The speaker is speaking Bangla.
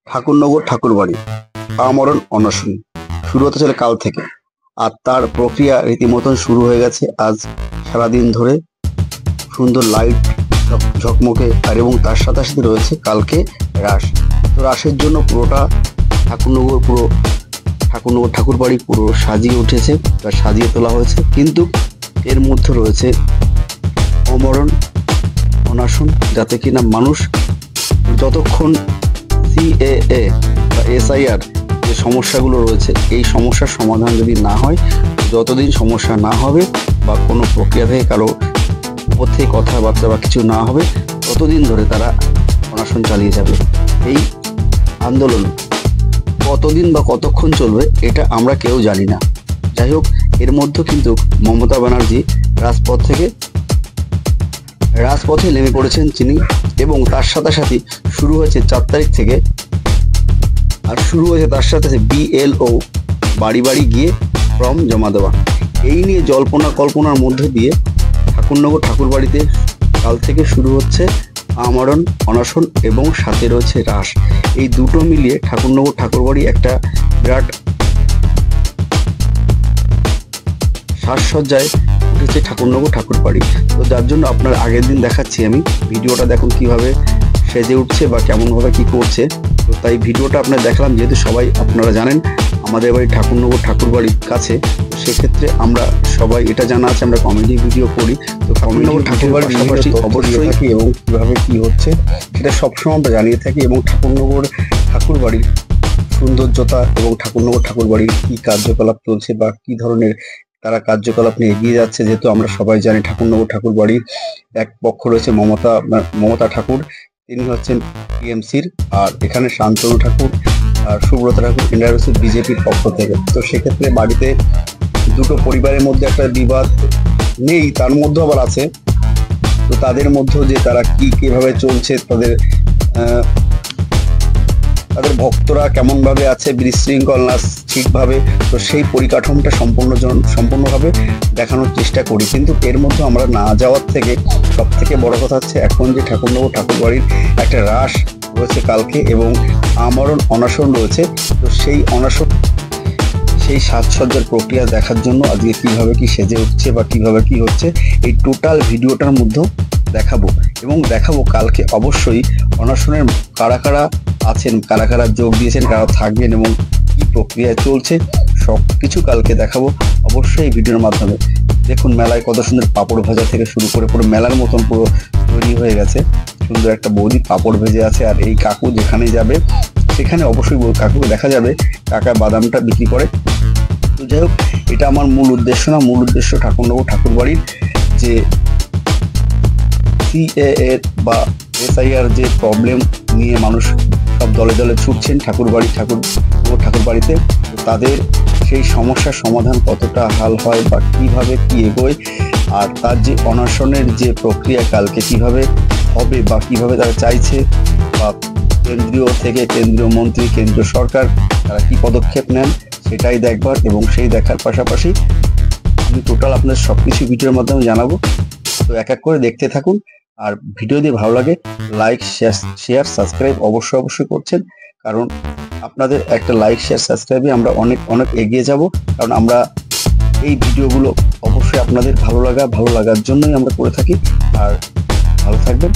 ঠাকুরনগর ঠাকুরবাড়ি আমরণ অনশন শুরু হতে চলে কাল থেকে, আর তার প্রক্রিয়া রীতিমতন শুরু হয়ে গেছে। আজ সারাদিন ধরে সুন্দর লাইট ঝকমকে, আর এবং তার সাথে সাথে রয়েছে কালকে রাস। তো রাসের জন্য পুরোটা ঠাকুরনগর ঠাকুরবাড়ি পুরো সাজিয়ে উঠেছে বা সাজিয়ে তোলা হয়েছে। কিন্তু এর মধ্যে রয়েছে আমরণ অনশন, যাতে কিনা মানুষ যতক্ষণ সিএএ বা এসআইআর যে সমস্যাগুলো রয়েছে, এই সমস্যার সমাধান যদি না হয়, যতদিন সমস্যা না হবে বা কোনো প্রক্রিয়া থেকে কারো উপর থেকে কথাবার্তা বা কিছু না হবে, ততদিন ধরে তারা অনশন চালিয়ে যাবে। এই আন্দোলন কতদিন বা কতক্ষণ চলবে এটা আমরা কেউ জানি না। যাই হোক, এর মধ্যে কিন্তু মমতা ব্যানার্জি রাজপথে নেমে পড়েছেন তিনি, এবং তার সাথে সাথে শুরু হয়েছে 4 তারিখ থেকে, আর শুরু হয়েছে তার সাথে বিএলও বাড়ি বাড়ি গিয়ে ফর্ম জমা দেওয়া। এই নিয়ে জল্পনা কল্পনার মধ্যে দিয়ে ঠাকুরনগর ঠাকুরবাড়িতে কাল থেকে শুরু হচ্ছে আমরণ অনশন এবং সাথে রয়েছে রাস। এই দুটো মিলিয়ে ঠাকুরনগর ঠাকুরবাড়ি একটা বিরাট সাজসজ্জায় উঠেছে ঠাকুরনগর ঠাকুরবাড়ি। তো যার জন্য আপনার আগের দিন দেখাচ্ছি আমি, ভিডিওটা দেখুন কিভাবে সেজে উঠছে বা কেমনভাবে কি করছে। তো তাই ভিডিওটা আপনার দেখালাম, যেহেতু সবাই আপনারা জানেন আমাদের বাড়ি ঠাকুরনগর ঠাকুরবাড়ির কাছে। সেক্ষেত্রে আমরা সবাই এটা জানা আছে, আমরা কমেডি ভিডিও করি। তো ঠাকুরনগর ঠাকুরবাড়ির পাশাপাশি অবশ্যই থাকি এবং কিভাবে কি হচ্ছে সেটা সবসময় আমরা জানিয়ে থাকি, এবং ঠাকুরনগর ঠাকুরবাড়ির সৌন্দর্যতা এবং ঠাকুরনগর ঠাকুরবাড়ির কি কার্যকলাপ চলছে বা কি ধরনের তারা কার্যকলাপ নিয়ে এগিয়ে যাচ্ছে। যেহেতু আমরা সবাই জানি ঠাকুরনগর ঠাকুরবাড়ির এক পক্ষ রয়েছে মমতা ঠাকুর, তিনি হচ্ছেন টিএমসির, আর এখানে শান্তনু ঠাকুর আর সুব্রত ঠাকুর, এনারা হচ্ছে বিজেপির পক্ষ থেকে। তো সেক্ষেত্রে বাড়িতে দুটো পরিবারের মধ্যে একটা বিবাদ নেই, তার মধ্যে আবার আছে। তো তাদের মধ্যেও যে তারা কিভাবে চলছে, তাদের ভক্তরা কেমনভাবে আছে, বিশৃঙ্খল না ঠিকভাবে, তো সেই পরিকাঠামোটা সম্পূর্ণভাবে দেখানোর চেষ্টা করি। কিন্তু এর মধ্যে আমরা না যাওয়ার থেকে সব থেকে বড় কথা হচ্ছে এখন যে ঠাকুরনগর ঠাকুরবাড়ির একটা রাস রয়েছে কালকে এবং আমরণ অনশন রয়েছে। তো সেই সাজসজ্জার প্রক্রিয়া দেখার জন্য আজকে কিভাবে কি সেজে উঠছে বা কিভাবে কি হচ্ছে, এই টোটাল ভিডিওটার মধ্যেও দেখাবো কালকে অবশ্যই অনশনের কারা কারা আছেন, কারা কারা যোগ দিয়েছেন, কারা থাকবেন এবং কি প্রক্রিয়া চলছে, সব কিছু কালকে দেখাবো অবশ্যই এই ভিডিওর মাধ্যমে। দেখুন মেলায় কত সুন্দর পাঁপড় ভাজা থেকে শুরু করে পুরো মেলার মতন পুরো তৈরি হয়ে গেছে। সুন্দর একটা বৌদি পাঁপড় ভেজে আছে, আর এই কাকু যেখানে যাবে সেখানে অবশ্যই কাকুকে দেখা যাবে কাকা বাদামটা বিক্রি করে। তো যাই হোক, এটা আমার মূল উদ্দেশ্য না, মূল উদ্দেশ্য ঠাকুরনগর ঠাকুরবাড়ির যে সিএএ বা এসআইআর যে প্রবলেম নিয়ে মানুষ সব দলে দলে ছুটছেন ঠাকুরবাড়িতে, তাদের সেই সমস্যার সমাধান কতটা হাল হয় বা কিভাবে কি এগোয়, আর তার যে অনশনের যে প্রক্রিয়া কালকে কিভাবে হবে বা কিভাবে তারা চাইছে, বা কেন্দ্রীয় মন্ত্রী, কেন্দ্রীয় সরকার তারা কি পদক্ষেপ নেন সেটাই দেখবার, এবং সেই দেখার পাশাপাশি আমি টোটাল আপনার সবকিছু ভিডিওর মাধ্যমে জানাবো। তো এক এক করে দেখতে থাকুন, আর ভিডিও দিয়ে ভালো লাগে লাইক শেয়ার সাবস্ক্রাইব অবশ্যই করছেন, কারণ আপনাদের একটা লাইক শেয়ার সাবস্ক্রাইবে আমরা অনেক এগিয়ে যাব। কারণ আমরা এই ভিডিওগুলো অবশ্যই আপনাদের ভালো লাগার জন্যই আমরা করে থাকি। আর ভালো থাকবেন।